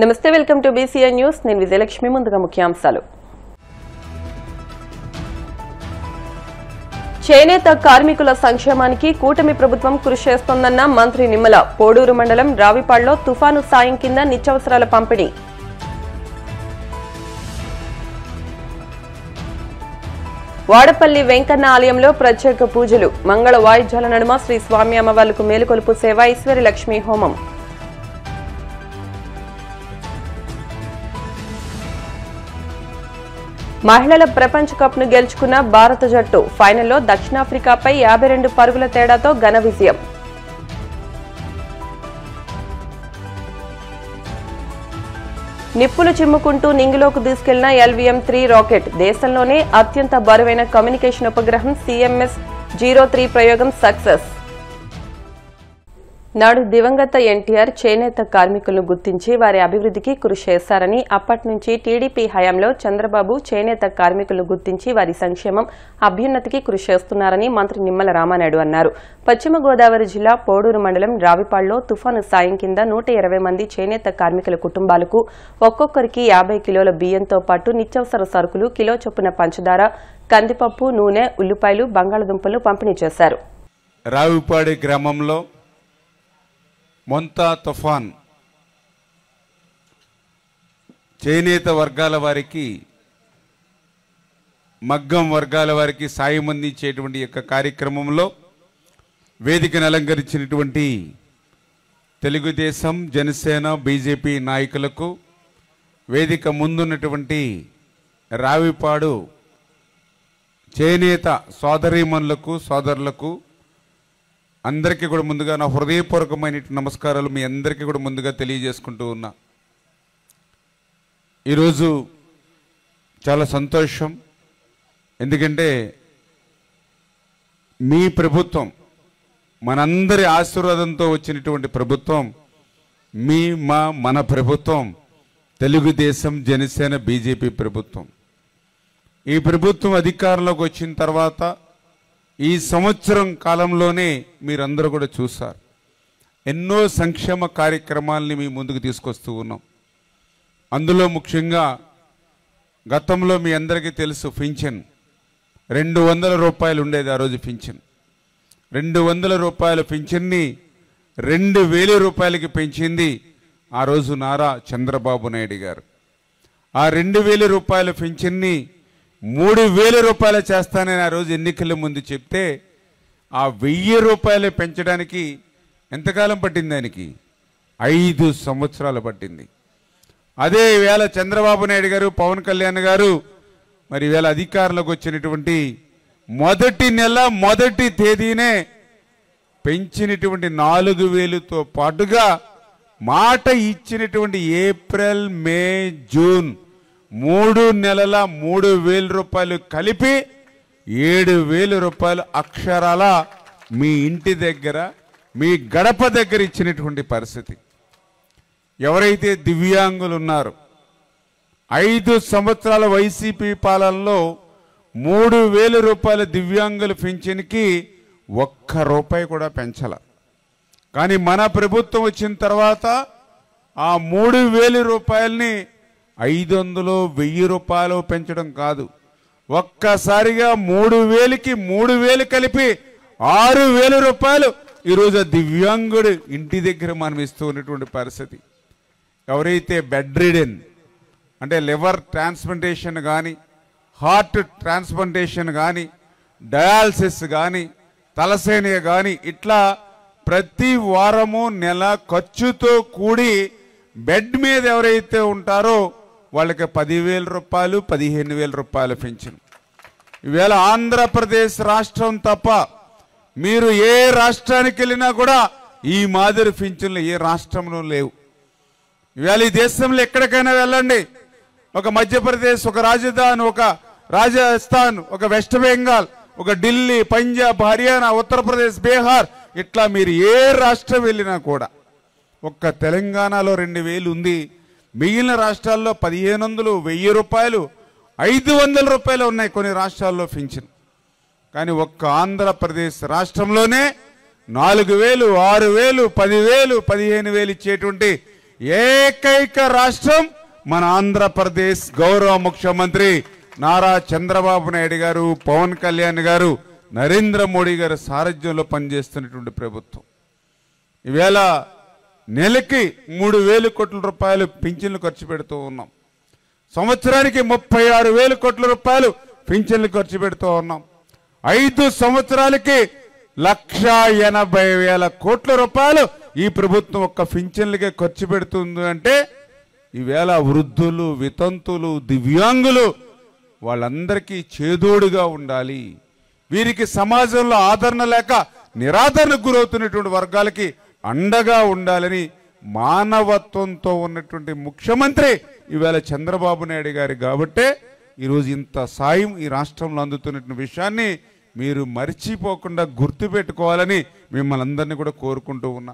నమస్తే, welcome to BCN news. నేను విజయలక్ష్మి. ముందుగా ముఖ్యాంశాలు. చేనేత కార్మికుల సంక్షేమానికి కూటమి ప్రభుత్వం కృషి చేస్తోందన్న మంత్రి నిమ్మల. పోడూరు మండలం రావిపాడులో తుఫాను సాయం కింద నిత్యావసరాల పంపిణీ. వాడపల్లి వెంకన్న ఆలయంలో ప్రత్యేక పూజలు. మంగళ వాయిద్యాల నడుమ శ్రీ స్వామి అమ్మవార్లకు మేలుకొలుపు సేవ, ఈశ్వరి లక్ష్మీ హోమం. మహిళల ప్రపంచ కప్ ను గెలుచుకున్న భారత జట్టు ఫైనల్లో దక్షిణాఫ్రికాపై 52 పరుగుల తేడాతో ఘన విజయం. నిప్పులు చిమ్ముకుంటూ నింగిలోకి దూసుకెళ్లిన LVM-3 రాకెట్. దేశంలోనే అత్యంత బరువైన కమ్యూనికేషన్ ఉపగ్రహం CMS-03 ప్రయోగం సక్సెస్. నాడు దివంగత ఎన్టీఆర్ చేనేత కార్మికులను గుర్తించి వారి అభివృద్ధికి కృషి చేశారని, అప్పటి నుంచి టీడీపీ హయాంలో చంద్రబాబు చేనేత కార్మికులను గుర్తించి వారి సంక్షేమం, అభ్యున్నతికి కృషి చేస్తున్నారని మంత్రి నిమ్మల రామానాయుడు అన్నారు. పశ్చిమ గోదావరి జిల్లా పోడూరు మండలం రావిపాడులో తుఫాను సాయం కింద 120 మంది చేనేత కార్మికుల కుటుంబాలకు ఒక్కొక్కరికి 50 కిలోల బియ్యంతో పాటు నిత్యావసర సరుకులు, కిలో చొప్పున పంచదార, కందిపప్పు, నూనె, ఉల్లిపాయలు, బంగాళదుంపలు పంపిణీ చేశారు. రావిపాడు గ్రామంలో మొంతా తుఫాన్ చేనేత వర్గాల వారికి, మగ్గం వర్గాల వారికి సాయం అందించేటువంటి యొక్క కార్యక్రమంలో వేదికను అలంకరించినటువంటి తెలుగుదేశం, జనసేన, బీజేపీ నాయకులకు, వేదిక ముందున్నటువంటి రావిపాడు చేనేత సోదరీమణులకు, సోదరులకు అందరికీ కూడా ముందుగా నా హృదయపూర్వకమైన నమస్కారాలు మీ అందరికీ కూడా ముందుగా తెలియజేసుకుంటూ ఉన్నా. ఈరోజు చాలా సంతోషం. ఎందుకంటే మీ ప్రభుత్వం, మనందరి ఆశీర్వాదంతో వచ్చినటువంటి ప్రభుత్వం, మన ప్రభుత్వం తెలుగుదేశం, జనసేన, బీజేపీ ప్రభుత్వం. ఈ ప్రభుత్వం అధికారంలోకి వచ్చిన తర్వాత ఈ సంవత్సరం కాలంలోనే మీరందరూ కూడా చూశారు, ఎన్నో సంక్షేమ కార్యక్రమాలని మీ ముందుకు తీసుకొస్తూ ఉన్నాం. అందులో ముఖ్యంగా గతంలో మీ అందరికీ తెలుసు, పింఛన్ 200 రూపాయలు ఉండేది. ఆ రోజు పింఛన్ 200 రూపాయల పింఛన్ని 2000 రూపాయలకి పెంచింది ఆ రోజు నారా చంద్రబాబు నాయుడు గారు. ఆ 2000 రూపాయల పింఛన్ని 3000 రూపాయలు చేస్తానని ఆ రోజు ఎన్నికల ముందు చెప్తే, ఆ 1000 రూపాయలు పెంచడానికి ఎంతకాలం పట్టింది? దానికి 5 సంవత్సరాలు పట్టింది. అదే వేళ చంద్రబాబు నాయుడు గారు, పవన్ కళ్యాణ్ గారు మరి వేళ అధికారంలోకి వచ్చినటువంటి మొదటి నెల మొదటి తేదీనే పెంచినటువంటి 4000తో పాటుగా మాట ఇచ్చినటువంటి ఏప్రిల్, మే, జూన్ 3 నెలల 3000 రూపాయలు కలిపి 7000 రూపాయలు అక్షరాల మీ ఇంటి దగ్గర, మీ గడప దగ్గర ఇచ్చినటువంటి పరిస్థితి. ఎవరైతే దివ్యాంగులు ఉన్నారో 5 సంవత్సరాల వైసీపీ పాలనలో 3000 రూపాయల దివ్యాంగుల పింఛన్కి 1 రూపాయి కూడా పెంచాల. కానీ మన ప్రభుత్వం వచ్చిన తర్వాత ఆ 3000 రూపాయలని 500, 1000 రూపాయలు పెంచడం కాదు, ఒక్కసారిగా 3000కి 3000 కలిపి 6000 రూపాయలు ఈరోజు దివ్యాంగుడు ఇంటి దగ్గర మనం ఇస్తూ ఉన్నటువంటి పరిస్థితి. ఎవరైతే బెడ్ రిడెన్ అంటే లివర్ ట్రాన్స్ప్లాంటేషన్ కానీ, హార్ట్ ట్రాన్స్ప్లాంటేషన్ కానీ, డయాలసిస్ కానీ, తలసేనియా కానీ, ఇట్లా ప్రతి వారము నెల ఖర్చుతో కూడి బెడ్ మీద ఎవరైతే ఉంటారో వాళ్ళకి 10,000 రూపాయలు, 15,000 రూపాయలు పెంచింది. ఈవేళ ఆంధ్రప్రదేశ్ రాష్ట్రం తప్ప మీరు ఏ రాష్ట్రానికి వెళ్ళినా కూడా ఈ మాదిరి పింఛన్లు ఏ రాష్ట్రంలో లేవు. ఈవేళ ఈ దేశంలో ఎక్కడికైనా వెళ్ళండి, ఒక మధ్యప్రదేశ్, ఒక రాజధాని, ఒక రాజస్థాన్, ఒక వెస్ట్ బెంగాల్, ఒక ఢిల్లీ, పంజాబ్, హర్యానా, ఉత్తరప్రదేశ్, బీహార్, ఇట్లా మీరు ఏ రాష్ట్రం వెళ్ళినా కూడా ఒక్క తెలంగాణలో 2000 ఉంది. మిగిలిన రాష్ట్రాల్లో 1500, 1000 రూపాయలు, 500 రూపాయలు ఉన్నాయి కొన్ని రాష్ట్రాల్లో పింఛన్. కానీ ఒక్క ఆంధ్రప్రదేశ్ రాష్ట్రంలోనే 4000, 6000, 10,000, 15,000 ఇచ్చేటువంటి ఏకైక రాష్ట్రం మన ఆంధ్రప్రదేశ్ గౌరవ ముఖ్యమంత్రి నారా చంద్రబాబు నాయుడు గారు, పవన్ కళ్యాణ్ గారు, నరేంద్ర మోడీ గారి సారథ్యంలో పనిచేస్తున్నటువంటి ప్రభుత్వం. ఈవేళ నెలకి 3,000 కోట్ల రూపాయలు పింఛన్లు ఖర్చు పెడుతూ ఉన్నాం. సంవత్సరానికి 36,000 కోట్ల రూపాయలు పింఛన్లు ఖర్చు పెడుతూ ఉన్నాం. 5 సంవత్సరాలకి 1,80,000 కోట్ల రూపాయలు ఈ ప్రభుత్వం ఒక్క పింఛన్లకే ఖర్చు పెడుతుంది అంటే ఈవేళ వృద్ధులు, వితంతులు, దివ్యాంగులు వాళ్ళందరికీ చేదోడుగా ఉండాలి. వీరికి సమాజంలో ఆదరణ లేక నిరాదరణకు గురవుతున్నటువంటి వర్గాలకి అండగా ఉండాలని మానవత్వంతో ఉన్నటువంటి ముఖ్యమంత్రి ఈవేళ చంద్రబాబు నాయుడు గారు. కాబట్టే ఈరోజు ఇంత సాయం ఈ రాష్ట్రంలో అందుతున్న విషయాన్ని మీరు మర్చిపోకుండా గుర్తుపెట్టుకోవాలని మిమ్మల్ని అందరినీ కూడా కోరుకుంటూ ఉన్నా.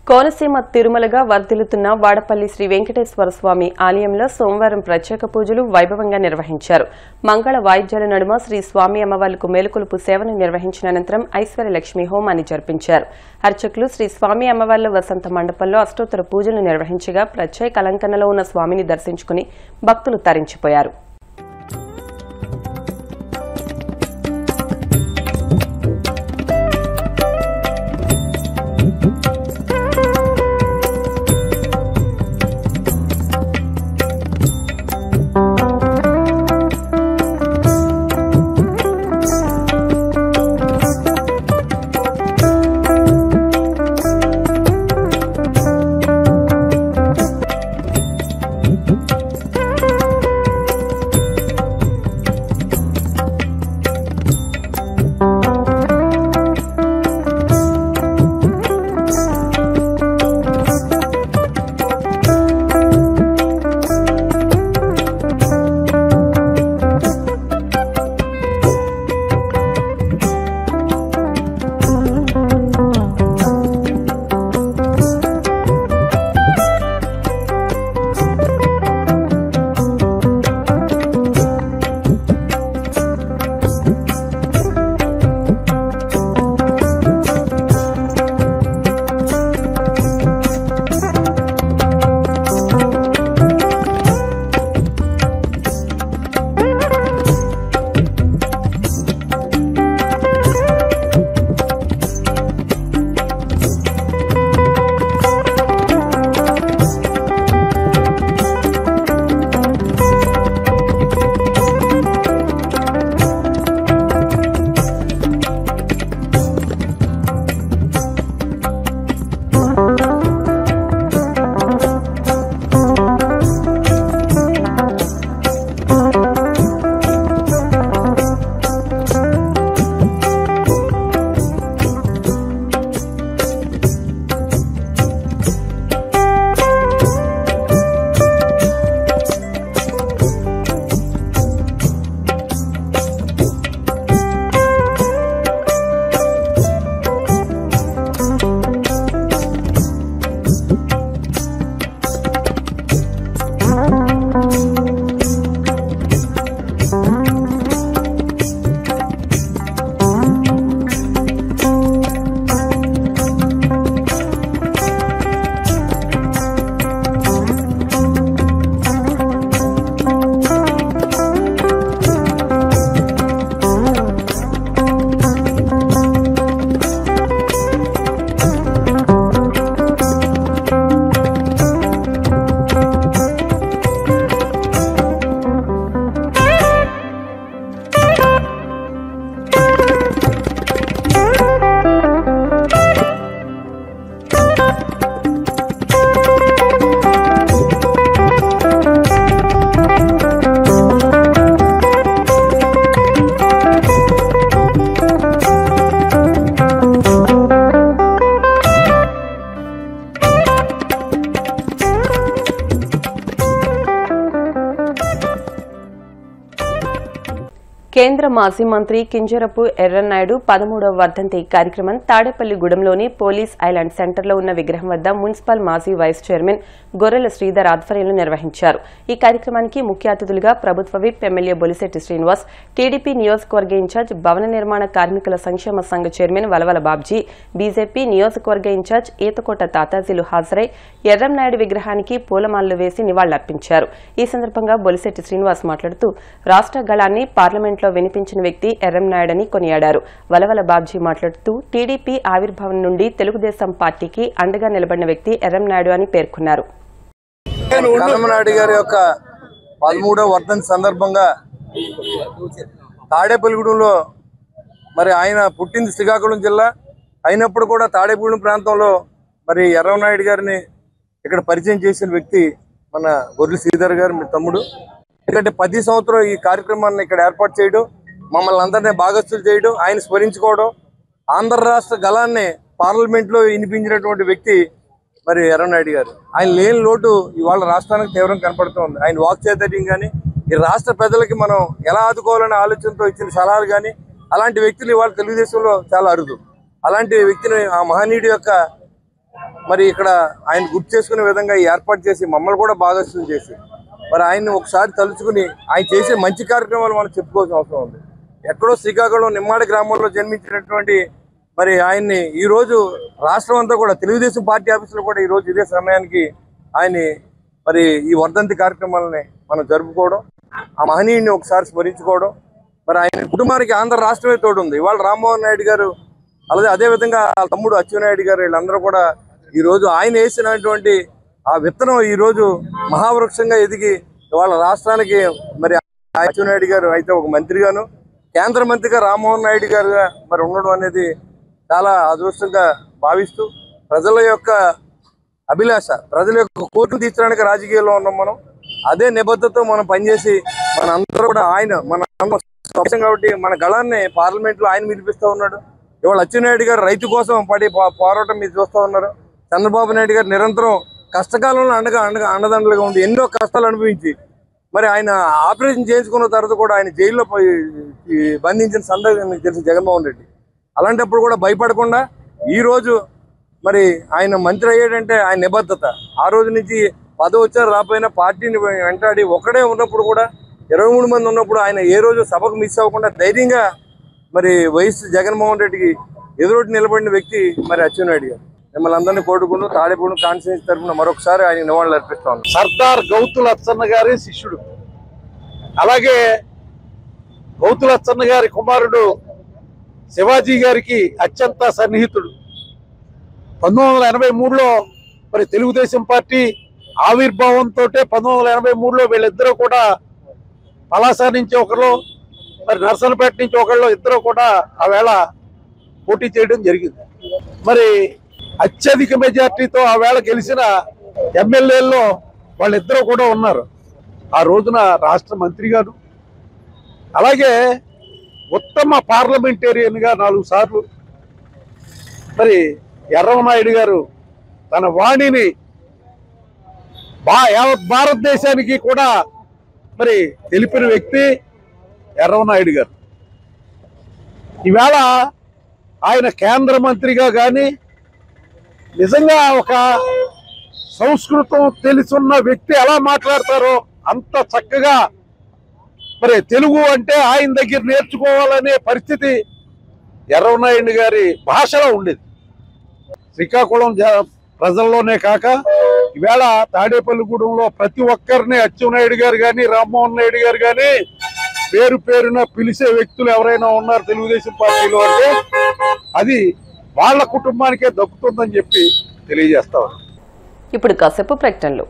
కోనసీమ తిరుమలగా వర్ధిల్లుతున్న వాడపల్లి శ్రీ వెంకటేశ్వర స్వామి ఆలయంలో సోమవారం ప్రత్యేక పూజలు వైభవంగా నిర్వహించారు. మంగళ వాయిద్యాల నడుమ శ్రీ స్వామి అమ్మవార్లకు మేలుకొలుపు సేవను నిర్వహించిన అనంతరం ఐశ్వర్యలక్ష్మి హోమాన్ని జరిపించారు. అర్చకులు శ్రీ స్వామి అమ్మవార్ల వసంత మండపంలో అష్టోత్తర పూజలు నిర్వహించగా ప్రత్యేక అలంకరణలో ఉన్న స్వామిని దర్శించుకుని భక్తులు తరించిపోయారు. కేంద్ర మాజీ మంత్రి కింజరపు ఎర్రన్నాయుడు 13వ వర్ధంతి కార్యక్రమం తాడేపల్లిగూడెంలోని పోలీస్ ఐలాండ్ సెంటర్లో ఉన్న విగ్రహం వద్ద మున్సిపల్ మాజీ వైస్ చైర్మన్ గొర్రెల శ్రీధర్ ఆధ్వర్యంలో నిర్వహించారు. ఈ కార్యక్రమానికి ముఖ్య అతిథులుగా ప్రభుత్వ whip MLA Bolisetti Srinivas, TDP నియోజకవర్గ ఇన్ఛార్జ్ భవన నిర్మాణ కార్మికుల సంక్షేమ సంఘ చైర్మన్ వలవల బాబ్జీ, బీజేపీ నియోజకవర్గ ఇన్ఛార్జ్ ఈతకోట తాతాజీలు హాజరై ఎర్రంనాయుడు విగ్రహానికి పూలమాలలు వేసి నివాళులర్పించారు. ఈ సందర్భంగా బొలిశెట్టి శ్రీనివాస్ మాట్లాడుతూ రాష్ట్ర గళాన్ని పార్లమెంట్ వినిపించిన వ్యక్తి ఎర్రంనాయుడని కొనియాడారు. వలవల బాబ్జీ మాట్లాడుతూ టీడీపీ ఆవిర్భావం నుండి తెలుగుదేశం పార్టీకి అండగా నిలబడిన వ్యక్తి ఎర్రంనాయుడు అని పేర్కొన్నారు. ఎర్రంనాయుడు గారి యొక్క 13వ వర్ధంతి సందర్భంగా తాడేపల్లిగూడెంలో మరి ఆయన పుట్టింది శ్రీకాకుళం జిల్లా అయినప్పుడు కూడా తాడేపల్లిగూడెం ప్రాంతంలో మరి ఎర్రంనాయుడు గారిని ఇక్కడ పరిచయం చేసిన వ్యక్తి మన గొర్రెల శ్రీధర్ గారు, మీ తమ్ముడు. ఎందుకంటే 10 సంవత్సరం ఈ కార్యక్రమాన్ని ఇక్కడ ఏర్పాటు చేయడం, మమ్మల్ని అందరినీ భాగస్తులు చేయడం, ఆయన స్మరించుకోవడం, ఆంధ్ర రాష్ట్ర గళాన్ని పార్లమెంట్లో వినిపించినటువంటి వ్యక్తి మరి ఎర్రంనాయుడు గారు. ఆయన లేని లోటు ఇవాళ రాష్ట్రానికి తీవ్రంగా కనపడుతోంది. ఆయన వాక్చాతుర్యం కానీ, ఈ రాష్ట్ర ప్రజలకి మనం ఎలా ఆదుకోవాలనే ఆలోచనతో ఇచ్చిన సలహాలు కానీ, అలాంటి వ్యక్తులు ఇవాళ తెలుగుదేశంలో చాలా అరుదు. అలాంటి వ్యక్తిని ఆ మహనీయుడి యొక్క మరి ఇక్కడ ఆయన గుర్తు చేసుకునే విధంగా ఏర్పాటు చేసి మమ్మల్ని కూడా భాగస్తులు చేసి మరి ఆయన్ని ఒకసారి తలుచుకుని ఆయన చేసే మంచి కార్యక్రమాలు మనం చెప్పుకోవాల్సిన అవసరం ఉంది. ఎక్కడో శ్రీకాకుళం నిమ్మాడ గ్రామంలో జన్మించినటువంటి మరి ఆయన్ని ఈరోజు రాష్ట్రం అంతా కూడా తెలుగుదేశం పార్టీ ఆఫీసులో కూడా ఈరోజు ఇదే సమయానికి ఆయన్ని మరి ఈ వర్ధంతి కార్యక్రమాలని మనం జరుపుకోవడం, ఆ మహనీయుడిని ఒకసారి స్మరించుకోవడం, మరి ఆయన కుటుంబానికి ఆంధ్ర రాష్ట్రమే తోడుంది. ఇవాళ రామ్మోహన్ నాయుడు గారు, అలాగే అదేవిధంగా తమ్ముడు అచ్చెన్నాయుడు గారు, వీళ్ళందరూ కూడా ఈరోజు ఆయన వేసినటువంటి ఆ విత్తనం ఈరోజు మహావృక్షంగా ఎదిగి ఇవాళ రాష్ట్రానికి మరి అచ్చెన్నాయుడు గారు అయితే ఒక మంత్రిగాను, కేంద్ర మంత్రిగా రామ్మోహన్ నాయుడు గారుగా మరి ఉండడం అనేది చాలా అదృష్టంగా భావిస్తూ ప్రజల యొక్క అభిలాష, ప్రజల యొక్క కోరికలు తీర్చడానికి రాజకీయాల్లో ఉన్నాం. మనం అదే నిబద్ధతతో మనం పనిచేసి మన అందరూ కూడా ఆయన మన కాబట్టి మన గళాన్ని పార్లమెంట్లో ఆయన వినిపిస్తూ ఉన్నాడు. ఇవాళ అచ్చెన్నాయుడు గారు రైతు కోసం పడి పోరాటం మీరు చూస్తూ ఉన్నారు. చంద్రబాబు నాయుడు గారు నిరంతరం కష్టకాలంలో అండదండలుగా ఉండి ఎన్నో కష్టాలు అనుభవించి మరి ఆయన ఆపరేషన్ చేయించుకున్న తర్వాత కూడా ఆయన జైల్లో బంధించిన సందర్భం మీకు తెలిసి జగన్మోహన్ రెడ్డి. అలాంటప్పుడు కూడా భయపడకుండా ఈరోజు మరి ఆయన మంత్రి అయ్యాడంటే ఆయన నిబద్ధత. ఆ రోజు నుంచి పదవి వచ్చారు రాపోయినా పార్టీని వెంటాడి ఒక్కడే ఉన్నప్పుడు కూడా 23 మంది ఉన్నప్పుడు ఆయన ఏ రోజు సభకు మిస్ అవ్వకుండా ధైర్యంగా మరి వైఎస్ జగన్మోహన్ రెడ్డికి ఎదురొడ్డి నిలబడిన వ్యక్తి మరి అచ్చెన్నాయుడు గారు. మిమ్మల్ని అందరినీ కోరుకుంటూ తాడేపల్లి కాన్స్టిట్యూన్సీ తరఫున మరొకసారి ఆయన నివాళులు అర్పిస్తాను. సర్దార్ గౌతుల అచ్చన్న గారి శిష్యుడు, అలాగే గౌతుల అచ్చన్న గారి కుమారుడు శివాజీ గారికి అత్యంత సన్నిహితుడు. 1983లో మరి తెలుగుదేశం పార్టీ ఆవిర్భావంతో 1983లో వీళ్ళిద్దరూ కూడా పలాస నుంచి ఒకరు, మరి నర్సనపేట నుంచి ఒకళ్ళు, ఇద్దరు కూడా ఆవేళ పోటీ చేయడం జరిగింది. మరి అత్యధిక మెజార్టీతో ఆవేళ గెలిచిన ఎమ్మెల్యేల్లో వాళ్ళిద్దరూ కూడా ఉన్నారు. ఆ రోజున రాష్ట్ర మంత్రిగాను, అలాగే ఉత్తమ పార్లమెంటేరియన్గా 4 సార్లు మరి ఎర్రంనాయుడు గారు తన వాణిని యావత్ భారతదేశానికి కూడా మరి తెలిపిన వ్యక్తి ఎర్రంనాయుడు గారు. ఈవేళ ఆయన కేంద్ర మంత్రిగా కానీ నిజంగా ఒక సంస్కృతం తెలుసున్న వ్యక్తి ఎలా మాట్లాడతారో అంత చక్కగా మరి తెలుగు అంటే ఆయన దగ్గర నేర్చుకోవాలనే పరిస్థితి ఎర్రంనాయుడు గారి భాషలో ఉండేది. శ్రీకాకుళం ప్రజల్లోనే కాక ఈవేళ తాడేపల్లిగూడెంలో ప్రతి ఒక్కరిని అచ్చెన్నాయుడు గారు కానీ, రామ్మోహన్ నాయుడు గారు కానీ పేరు పేరున పిలిచే వ్యక్తులు ఎవరైనా ఉన్నారు తెలుగుదేశం పార్టీలో అంటే అది వాళ్ళ కుటుంబానికే దక్కుతుందని చెప్పి తెలియజేస్తా ఉన్నాం. ఇప్పుడు కాసేపు ప్రకటనలు.